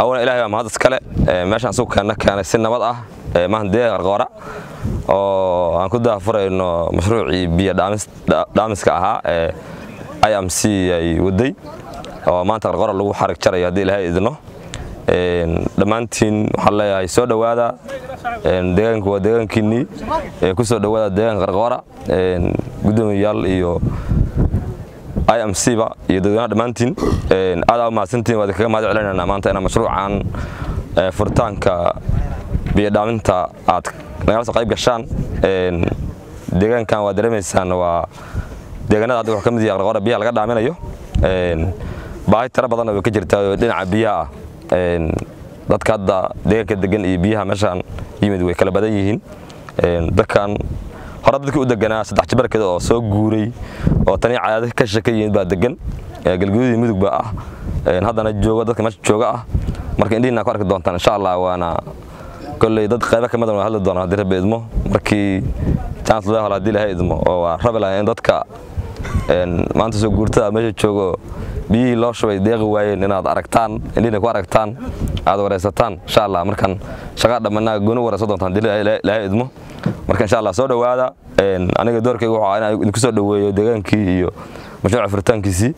أولا إلهي ما هذا سكله ماشان سوق كان السنة وضعه ما هندي غرقورة أو أنا كنت أفرق إنه مشروعي بيا دامس كأها IMC ودي أو ما أنت غرقورة اللي هو حركة شرعية هذه إلهي إذنه دمانتين حلا يسود وهذا دهان كوا دهان كني كسود وهذا دهان غرقورة قدوم يال إيو IMC بقى يدونا دمانتين هذا ما سنتين وهذا كم هذا علينا أنا ما أنت أنا مشروع عن فرتان ك بيدامنتا عاد نقاس قريب قشان دهان كان ودرميسان و دهان هذا وحكم ذي غرقورة بيا لقد عملنا يو باي ترى بدنا بكجر تا دين بيا dadka hadda deegaanka degan iyo biyaha meeshan yimid way kala badan yihiin dadkan hore dadkii u deganaa saddex jibarkeeda oo soo guuray oo tani caadada ka shaqeeyeen baa degan galguudii mudug baa haddana jooga dadka meesha jooga marka indhiina ku arki doontaan insha Allah waana kulay dad qayb ka mid ah hadla doona hadii rabbi idmo markii chance loo helo hadii Ilaahay idmo oo rabbi in dadka maanta soo guurtada meesha joogo biyii loo shubay deeq waayeen inaad aragtaan indhiina ku aragtaan aad wareysataan insha Allah markan shaqa dhamanaa gooni wareysan doontaan hadii Ilaahay idmo marka insha Allah soo dhawaada aniga doorkaygu waxa aan ku soo dhaweeyo deegaankii iyo mashruuca furitaankiisii